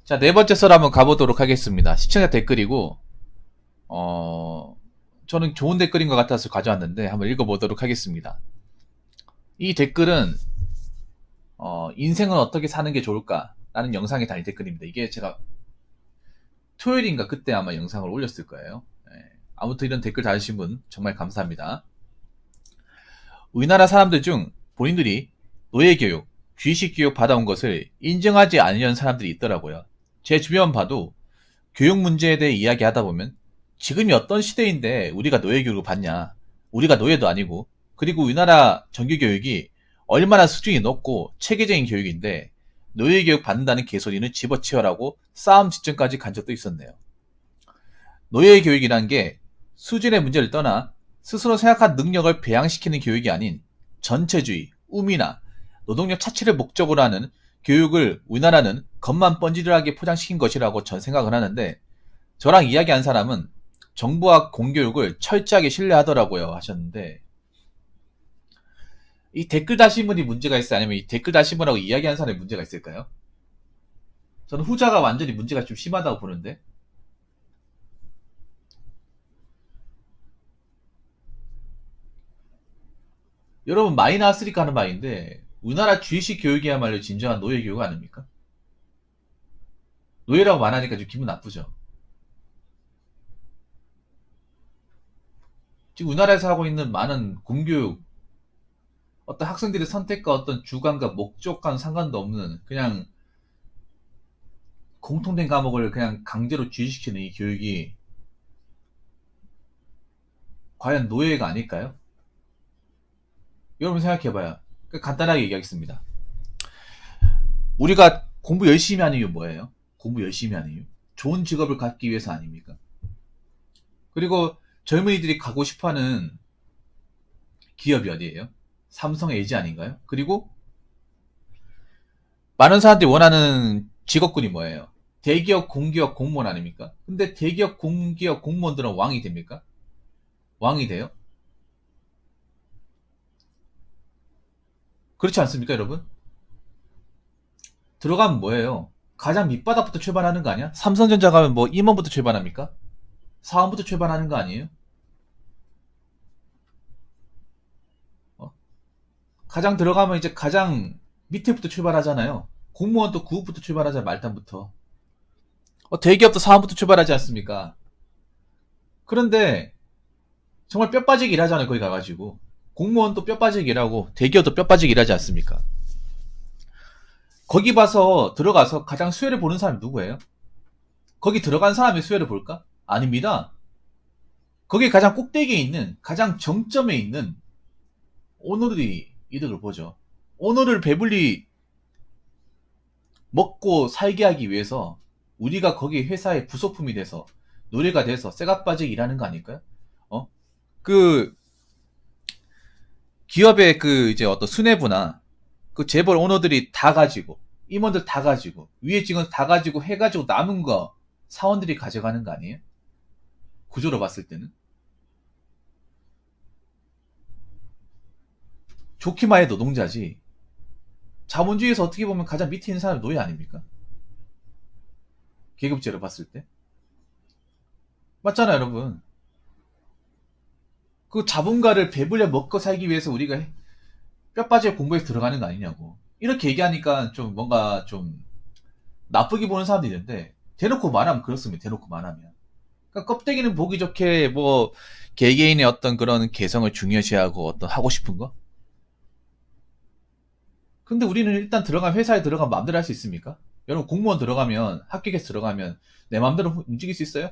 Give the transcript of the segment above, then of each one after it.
자, 네 번째 썰 한번 가보도록 하겠습니다. 시청자 댓글이고, 저는 좋은 댓글인 것 같아서 가져왔는데, 한번 읽어보도록 하겠습니다. 이 댓글은, 인생은 어떻게 사는 게 좋을까? 라는 영상에 달린 댓글입니다. 이게 제가 토요일인가 그때 아마 영상을 올렸을 거예요. 아무튼 이런 댓글 달으신 분 정말 감사합니다. 우리나라 사람들 중 본인들이 노예교육, 귀식교육 받아온 것을 인정하지 않으려는 사람들이 있더라고요. 제 주변 봐도 교육 문제에 대해 이야기하다 보면 지금이 어떤 시대인데 우리가 노예교육을 받냐, 우리가 노예도 아니고, 그리고 우리나라 정규교육이 얼마나 수준이 높고 체계적인 교육인데 노예교육 받는다는 개소리는 집어치워라고 싸움 직전까지 간 적도 있었네요. 노예교육이란 게 수준의 문제를 떠나 스스로 생각한 능력을 배양시키는 교육이 아닌 전체주의, 우미나 노동력 차치를 목적으로 하는 교육을 우리나라는 겉만 번지르하게 포장시킨 것이라고 전 생각을 하는데, 저랑 이야기한 사람은 정부와 공교육을 철저하게 신뢰하더라고요 하셨는데, 이 댓글 다신 분이 문제가 있어요? 아니면 이 댓글 다신 분하고 이야기한 사람이 문제가 있을까요? 저는 후자가 완전히 문제가 좀 심하다고 보는데, 여러분 많이 나왔으니까 하는 말인데, 우리나라 주의식 교육이야말로 진정한 노예 교육 아닙니까? 노예라고 말하니까 좀 기분 나쁘죠. 지금 우리나라에서 하고 있는 많은 공교육, 어떤 학생들의 선택과 어떤 주관과 목적과는 상관도 없는 그냥 공통된 과목을 그냥 강제로 주의시키는 이 교육이 과연 노예가 아닐까요? 여러분 생각해봐요. 간단하게 얘기하겠습니다. 우리가 공부 열심히 하는 이유 뭐예요? 공부 열심히 하는 이유? 좋은 직업을 갖기 위해서 아닙니까? 그리고 젊은이들이 가고 싶어하는 기업이 어디예요? 삼성, LG 아닌가요? 그리고 많은 사람들이 원하는 직업군이 뭐예요? 대기업, 공기업, 공무원 아닙니까? 근데 대기업, 공기업, 공무원들은 왕이 됩니까? 왕이 돼요? 그렇지 않습니까, 여러분? 들어가면 뭐예요? 가장 밑바닥부터 출발하는 거 아니야? 삼성전자 가면 뭐 임원부터 출발합니까? 사원부터 출발하는 거 아니에요? 가장 들어가면 이제 가장 밑에부터 출발하잖아요. 공무원도 9급부터 출발하잖아요, 말단부터. 대기업도 4원부터 출발하지 않습니까? 그런데 정말 뼈 빠지게 일하잖아요, 거기 가가지고. 공무원도 뼈 빠지게 일하고 대기업도 뼈 빠지게 일하지 않습니까? 거기 봐서 들어가서 가장 수혜를 보는 사람이 누구예요? 거기 들어간 사람이 수혜를 볼까? 아닙니다. 거기 가장 꼭대기에 있는, 가장 정점에 있는 오너들이 이득을 보죠. 오너를 배불리 먹고 살게 하기 위해서 우리가 거기 회사의 부속품이 돼서 노래가 돼서 쇠가 빠지게 일하는 거 아닐까요? 그 기업의 그 이제 어떤 수뇌부나 그 재벌 오너들이 다 가지고 임원들 다 가지고 위에 직원 다 가지고 해가지고 남은 거 사원들이 가져가는 거 아니에요? 구조로 봤을 때는 좋기만 해 노동자지. 자본주의에서 어떻게 보면 가장 밑에 있는 사람이 노예 아닙니까? 계급제로 봤을 때 맞잖아요, 여러분. 그 자본가를 배불려 먹고 살기 위해서 우리가 뼈 빠지게 공부해서 들어가는 거 아니냐고. 이렇게 얘기하니까 좀 뭔가 좀 나쁘게 보는 사람도 있는데, 대놓고 말하면 그렇습니다. 대놓고 말하면. 그러니까 껍데기는 보기 좋게 뭐 개개인의 어떤 그런 개성을 중요시하고 어떤 하고 싶은 거. 근데 우리는 일단 들어가면 회사에 들어가면 마음대로 할 수 있습니까? 여러분 공무원 들어가면 합격해서 들어가면 내 마음대로 움직일 수 있어요?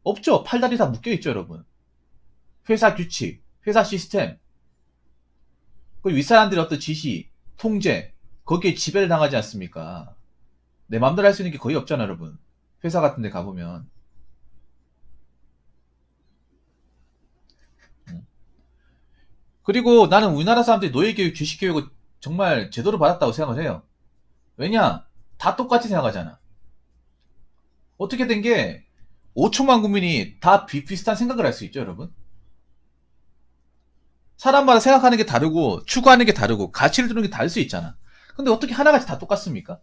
없죠. 팔다리 다 묶여있죠, 여러분. 회사 규칙, 회사 시스템, 그 윗사람들의 어떤 지시, 통제, 거기에 지배를 당하지 않습니까? 내 마음대로 할 수 있는 게 거의 없잖아, 여러분. 회사 같은 데 가보면. 그리고 나는 우리나라 사람들이 노예교육, 주식교육을 정말 제대로 받았다고 생각을 해요. 왜냐? 다 똑같이 생각하잖아. 어떻게 된 게 5천만 국민이 다 비슷한 생각을 할 수 있죠, 여러분? 사람마다 생각하는 게 다르고 추구하는 게 다르고 가치를 두는 게 다를 수 있잖아. 근데 어떻게 하나같이 다 똑같습니까?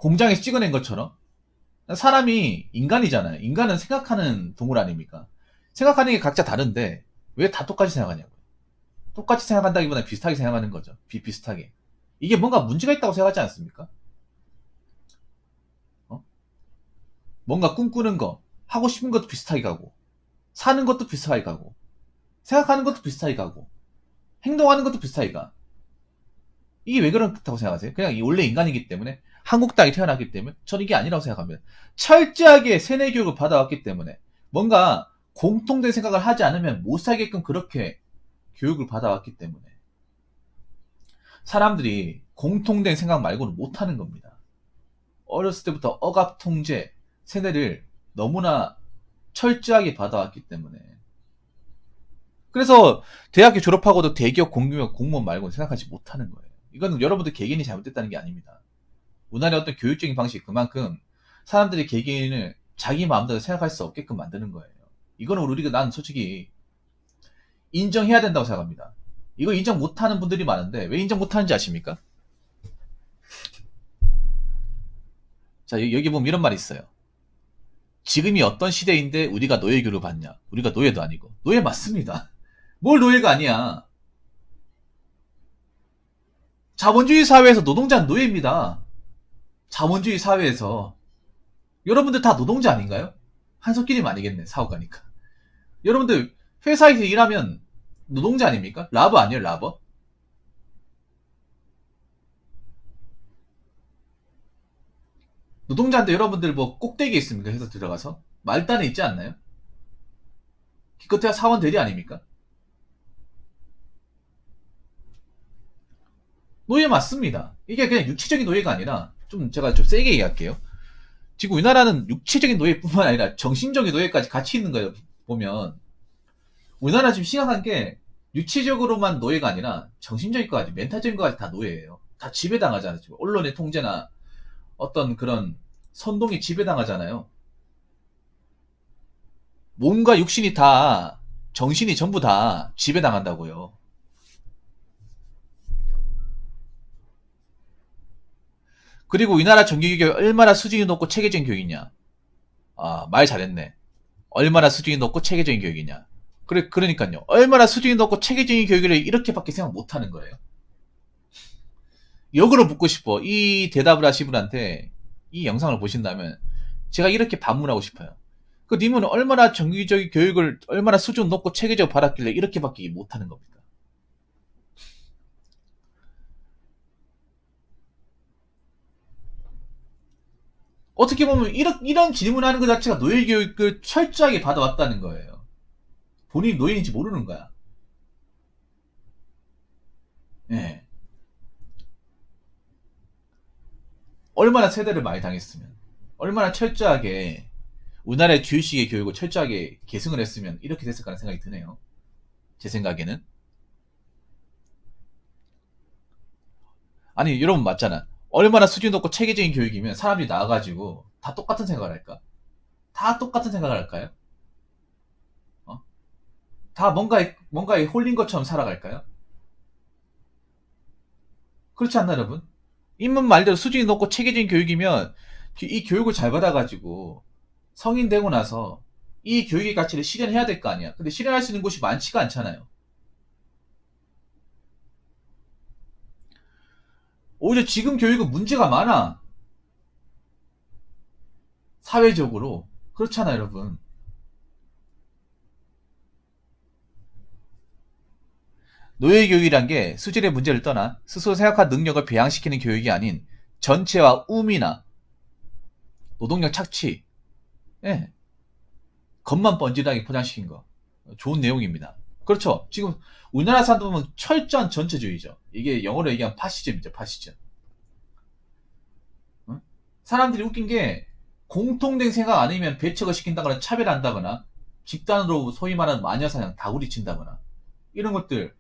공장에서 찍어낸 것처럼 사람이 인간이잖아요. 인간은 생각하는 동물 아닙니까? 생각하는 게 각자 다른데 왜 다 똑같이 생각하냐고요. 똑같이 생각한다기보다 비슷하게 생각하는 거죠. 비슷하게. 이게 뭔가 문제가 있다고 생각하지 않습니까? 뭔가 꿈꾸는 거, 하고 싶은 것도 비슷하게 가고, 사는 것도 비슷하게 가고, 생각하는 것도 비슷하게 가고, 행동하는 것도 비슷하게 가. 이게 왜 그렇다고 생각하세요? 그냥 원래 인간이기 때문에, 한국 땅에 태어났기 때문에, 저는 이게 아니라고 생각합니다. 철저하게 세뇌 교육을 받아왔기 때문에, 뭔가 공통된 생각을 하지 않으면 못 살게끔 그렇게 교육을 받아왔기 때문에, 사람들이 공통된 생각 말고는 못하는 겁니다. 어렸을 때부터 억압 통제, 세뇌를 너무나 철저하게 받아왔기 때문에. 그래서 대학교 졸업하고도 대기업 공기업 공무원 말고는 생각하지 못하는 거예요. 이거는 여러분들 개개인이 잘못됐다는 게 아닙니다. 우리나라의 어떤 교육적인 방식, 그만큼 사람들이 개개인을 자기 마음대로 생각할 수 없게끔 만드는 거예요. 이거는 우리가, 난 솔직히 인정해야 된다고 생각합니다. 이거 인정 못하는 분들이 많은데 왜 인정 못하는지 아십니까? 자, 여기 보면 이런 말이 있어요. 지금이 어떤 시대인데 우리가 노예교육을 받냐? 우리가 노예도 아니고. 노예 맞습니다. 뭘 노예가 아니야. 자본주의 사회에서 노동자는 노예입니다. 자본주의 사회에서. 여러분들 다 노동자 아닌가요? 한석기님 아니겠네, 사업가니까. 여러분들 회사에서 일하면 노동자 아닙니까? 라버 아니에요, 라버? 노동자인데 여러분들 뭐 꼭대기에 있습니까? 회사 들어가서? 말단에 있지 않나요? 기껏해야 사원 대리 아닙니까? 노예 맞습니다. 이게 그냥 육체적인 노예가 아니라, 제가 좀 세게 얘기할게요. 지금 우리나라는 육체적인 노예뿐만 아니라 정신적인 노예까지 같이 있는 거예요. 보면 우리나라 지금 심각한 게 육체적으로만 노예가 아니라 정신적인 것까지, 멘탈적인 것까지 다 노예예요. 다 지배당하잖아요. 지금 언론의 통제나 어떤 그런 선동이 지배당하잖아요. 몸과 육신이 다, 정신이 전부 다 지배당한다고요. 그리고 우리나라 정규교육이 얼마나 수준이 높고 체계적인 교육이냐. 아, 말 잘했네. 얼마나 수준이 높고 체계적인 교육이냐. 그러니까요. 얼마나 수준이 높고 체계적인 교육을 이렇게밖에 생각 못하는 거예요. 역으로 묻고 싶어. 이 대답을 하신 분한테 이 영상을 보신다면 제가 이렇게 반문하고 싶어요. 그 님은 얼마나 정규적인 교육을 얼마나 수준 높고 체계적으로 받았길래 이렇게밖에 못하는 겁니까? 어떻게 보면 이런 질문하는 것 자체가 노예교육을 철저하게 받아왔다는 거예요. 본인이 노예인지 모르는 거야. 예. 얼마나 세대를 많이 당했으면, 얼마나 철저하게 우리나라의 주유식의 교육을 철저하게 계승을 했으면 이렇게 됐을까라는 생각이 드네요. 제 생각에는. 아니, 여러분 맞잖아. 얼마나 수준 높고 체계적인 교육이면 사람들이 나와가지고 다 똑같은 생각을 할까? 다 똑같은 생각을 할까요? 어? 다 뭔가에 홀린 것처럼 살아갈까요? 그렇지 않나, 여러분? 인문 말대로 수준이 높고 체계적인 교육이면 이 교육을 잘 받아가지고 성인 되고 나서 이 교육의 가치를 실현해야 될 거 아니야. 근데 실현할 수 있는 곳이 많지가 않잖아요. 오히려 지금 교육은 문제가 많아. 사회적으로. 그렇잖아, 여러분. 노예교육이란 게 수질의 문제를 떠나 스스로 생각할 능력을 배양시키는 교육이 아닌 전체와 우미나 노동력 착취, 예, 겉만 번지르하게 포장시킨 거. 좋은 내용입니다. 그렇죠. 지금 우리나라 사람들 보면 철저한 전체주의죠. 이게 영어로 얘기하면 파시즘이죠, 파시즘. 응? 사람들이 웃긴 게 공통된 생각 아니면 배척을 시킨다거나 차별한다거나 집단으로 소위 말하는 마녀사냥 다구리 친다거나 이런 것들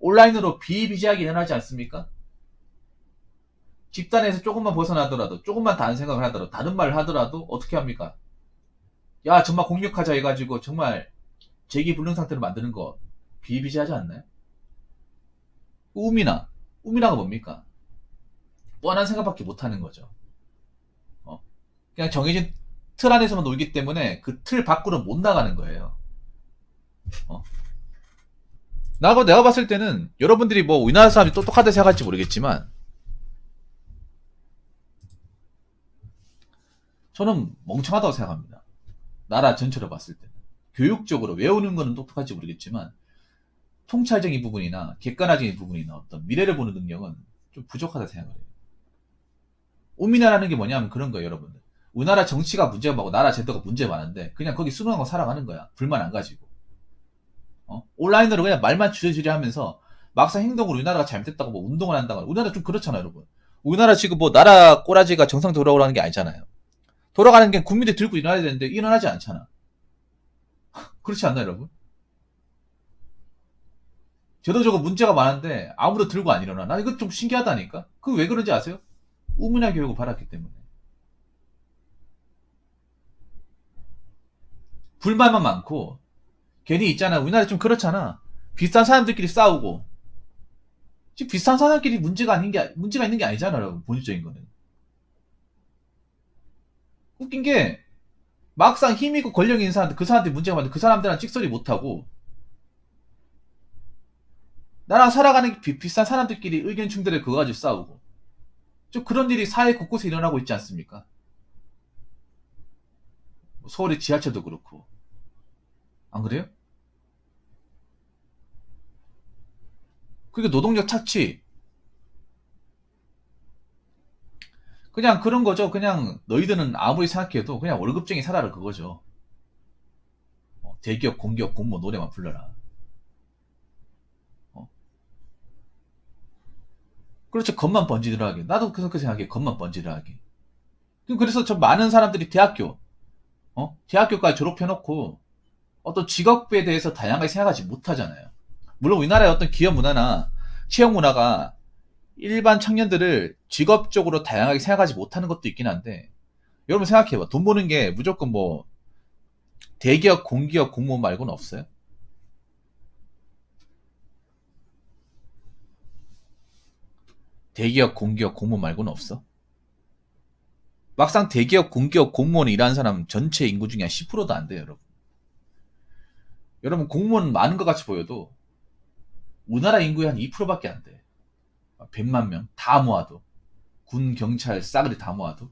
온라인으로 비일비재하게 일어나지 않습니까? 집단에서 조금만 벗어나더라도, 조금만 다른 생각을 하더라도, 다른 말을 하더라도 어떻게 합니까? 야, 정말 공격하자 해가지고 정말 재기불능 상태로 만드는 거 비일비재하지 않나요? 우미나가 뭡니까? 뻔한 생각밖에 못하는 거죠. 그냥 정해진 틀 안에서만 놀기 때문에 그 틀 밖으로 못 나가는 거예요. 어. 내가 봤을 때는 여러분들이 뭐 우리나라 사람이 똑똑하다 생각할지 모르겠지만 저는 멍청하다고 생각합니다. 나라 전체로 봤을 때는. 교육적으로 외우는 거는 똑똑할지 모르겠지만 통찰적인 부분이나 객관화적인 부분이나 어떤 미래를 보는 능력은 좀 부족하다 생각을 해요. 우리나라는 게 뭐냐면 그런 거예요, 여러분들. 우리나라 정치가 문제가 많고 나라 제도가 문제가 많은데 그냥 거기 순응하고 살아가는 거야. 불만 안 가지고. 온라인으로 그냥 말만 주저주저 하면서 막상 행동으로 우리나라가 잘못됐다고 뭐 운동을 한다거나 우리나라 좀 그렇잖아요, 여러분. 우리나라 지금 뭐 나라 꼬라지가 정상 돌아오라는 게 아니잖아요. 돌아가는 게 국민들이 들고 일어나야 되는데 일어나지 않잖아. 그렇지 않나요, 여러분? 제도적으로 문제가 많은데 아무도 들고 안 일어나. 나 이거 좀 신기하다니까. 그 왜 그런지 아세요? 우문화 교육을 받았기 때문에. 불만만 많고 괜히 있잖아. 우리나라 좀 그렇잖아. 비슷한 사람들끼리 싸우고 지금 비슷한 사람끼리 문제가 있는 게 아니잖아, 여러분. 본질적인 거는. 웃긴 게 막상 힘 있고 권력 있는 사람들 그 사람들이 문제가 많은데 그 사람들은 찍소리 못하고 나랑 살아가는 비슷한 사람들끼리 의견 충돌에 그거 가지고 싸우고 좀 그런 일이 사회 곳곳에 일어나고 있지 않습니까? 서울의 지하철도 그렇고 안 그래요? 그게 노동력 착취 그냥 그런 거죠. 그냥 너희들은 아무리 생각해도 그냥 월급쟁이 살아라 그거죠. 대기업, 공기업, 공무원 노래만 불러라. 어? 그렇죠. 겉만 번지르르하게. 나도 그렇게 생각해. 겉만 번지르르하게. 그래서 저 많은 사람들이 대학교까지 졸업해놓고 어떤 직업에 대해서 다양하게 생각하지 못하잖아요. 물론 우리나라의 어떤 기업 문화나 취업 문화가 일반 청년들을 직업적으로 다양하게 생각하지 못하는 것도 있긴 한데 여러분 생각해봐. 돈 버는 게 무조건 뭐 대기업, 공기업, 공무원 말고는 없어요? 대기업, 공기업, 공무원 말고는 없어? 막상 대기업, 공기업, 공무원에 일하는 사람 전체 인구 중에 한 10%도 안 돼요, 여러분. 여러분 공무원 많은 것 같이 보여도 우리나라 인구의 한 2%밖에 안 돼. 100만 명 다 모아도 군, 경찰, 싸그리 다 모아도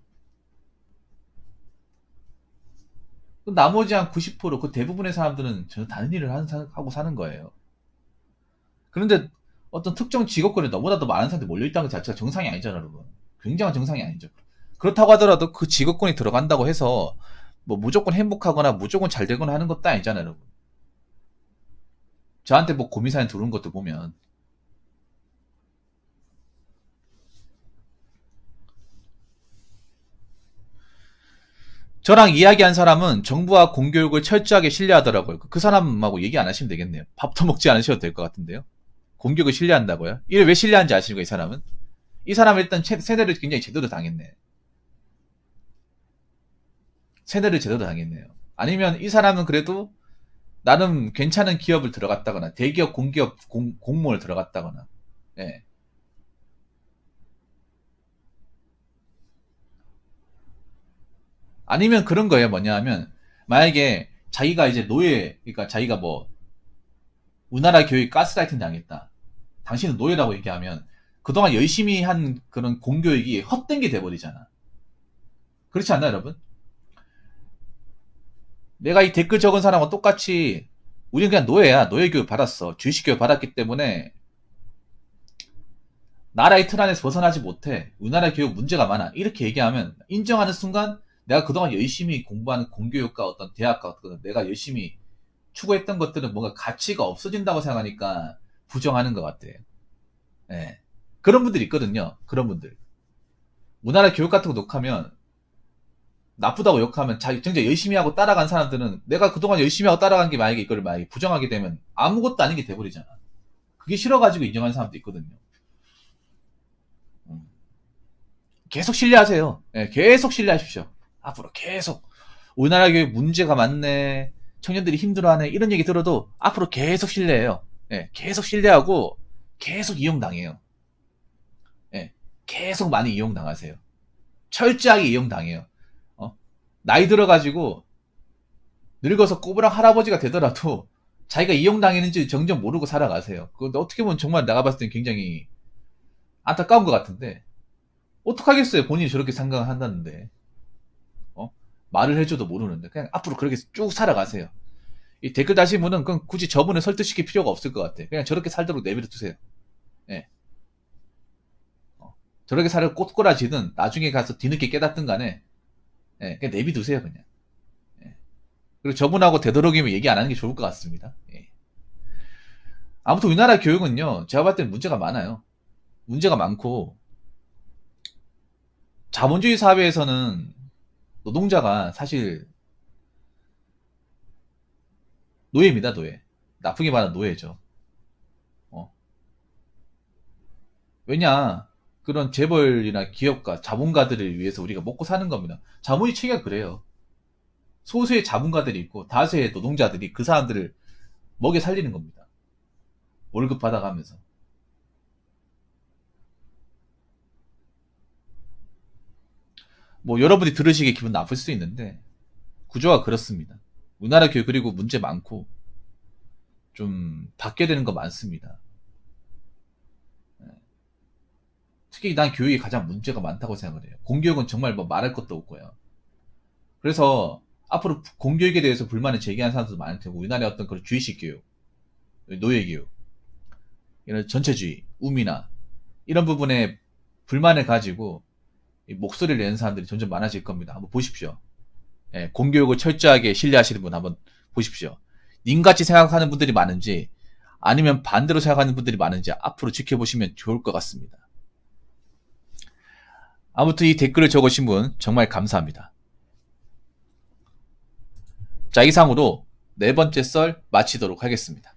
나머지 한 90%그 대부분의 사람들은 전혀 다른 일을 하고 사는 거예요. 그런데 어떤 특정 직업군에 너보다 더 많은 사람들이 몰려있다는 것 자체가 정상이 아니잖아요, 여러분. 굉장한 정상이 아니죠. 그렇다고 하더라도 그 직업군이 들어간다고 해서 뭐 무조건 행복하거나 무조건 잘 되거나 하는 것도 아니잖아요, 여러분. 저한테 뭐 고민사연 들어오는 것도 보면 저랑 이야기한 사람은 정부와 공교육을 철저하게 신뢰하더라고요. 그 사람하고 얘기 안 하시면 되겠네요. 밥도 먹지 않으셔도 될 것 같은데요. 공교육을 신뢰한다고요? 이걸 왜 신뢰하는지 아시는 거예요, 이 사람은? 이 사람은 일단 세뇌를 굉장히 제대로 당했네. 세뇌를 제대로 당했네요. 아니면 이 사람은 그래도 나름 괜찮은 기업을 들어갔다거나 대기업, 공기업, 공무원을 들어갔다거나 예. 아니면 그런 거예요. 뭐냐 하면 만약에 자기가 이제 그러니까 자기가 뭐 우리나라 교육 가스라이팅 당했다. 당신은 노예라고 얘기하면 그동안 열심히 한 그런 공교육이 헛된 게 돼버리잖아. 그렇지 않나요, 여러분? 내가 이 댓글 적은 사람과 똑같이 우리는 그냥 노예야. 노예 교육 받았어. 주식 교육 받았기 때문에 나라의 틀 안에서 벗어나지 못해. 우리나라 교육 문제가 많아. 이렇게 얘기하면 인정하는 순간 내가 그동안 열심히 공부한 공교육과 어떤 대학과 어떤 내가 열심히 추구했던 것들은 뭔가 가치가 없어진다고 생각하니까 부정하는 것 같아. 예. 그런 분들이 있거든요. 그런 분들. 우리나라 교육 같은 거 욕하면 나쁘다고 욕하면 자기 진짜 열심히 하고 따라간 사람들은 내가 그동안 열심히 하고 따라간 게 만약에 이걸 만약에 부정하게 되면 아무것도 아닌 게 돼버리잖아. 그게 싫어가지고 인정하는 사람도 있거든요. 음. 계속 신뢰하세요. 예, 계속 신뢰하십시오. 앞으로 계속. 우리나라 교육 문제가 많네. 청년들이 힘들어하네. 이런 얘기 들어도 앞으로 계속 신뢰해요. 예, 계속 신뢰하고 계속 이용당해요. 예, 계속 많이 이용당하세요. 철저하게 이용당해요. 나이 들어가지고 늙어서 꼬부랑 할아버지가 되더라도 자기가 이용당했는지 정녕 모르고 살아가세요. 그거 어떻게 보면 정말 내가 봤을 땐 굉장히 안타까운 것 같은데 어떡하겠어요. 본인이 저렇게 생각을 한다는데 말을 해줘도 모르는데 그냥 앞으로 그렇게 쭉 살아가세요. 이 댓글 다신 분은 그럼 굳이 저분을 설득시킬 필요가 없을 것 같아. 그냥 저렇게 살도록 내버려 두세요. 예. 저렇게 살을 꼬꾸라지든 나중에 가서 뒤늦게 깨닫든 간에 그냥 내비두세요 그냥. 그리고 저분하고 되도록이면 얘기 안 하는 게 좋을 것 같습니다. 아무튼 우리나라 교육은요, 제가 봤을 때는 문제가 많아요. 문제가 많고, 자본주의 사회에서는 노동자가 사실 노예입니다, 노예. 나쁘게 말하면 노예죠. 왜냐, 그런 재벌이나 기업가, 자본가들을 위해서 우리가 먹고 사는 겁니다. 자본주의 체계가 그래요. 소수의 자본가들이 있고, 다수의 노동자들이 그 사람들을 먹여 살리는 겁니다. 월급 받아가면서. 뭐 여러분이 들으시기에 기분 나쁠 수도 있는데 구조가 그렇습니다. 우리나라 교육 그리고 문제 많고 좀 바뀌어야 되는 거 많습니다. 특히 난 교육이 가장 문제가 많다고 생각을 해요. 공교육은 정말 뭐 말할 것도 없고요. 그래서 앞으로 공교육에 대해서 불만을 제기하는 사람들도 많을 테고 우리나라의 어떤 그런 주의식 교육, 노예 교육, 이런 전체주의, 우미나 이런 부분에 불만을 가지고 목소리를 내는 사람들이 점점 많아질 겁니다. 한번 보십시오. 공교육을 철저하게 신뢰하시는 분 한번 보십시오. 님같이 생각하는 분들이 많은지 아니면 반대로 생각하는 분들이 많은지 앞으로 지켜보시면 좋을 것 같습니다. 아무튼 이 댓글을 적으신 분 정말 감사합니다. 자, 이상으로 네 번째 썰 마치도록 하겠습니다.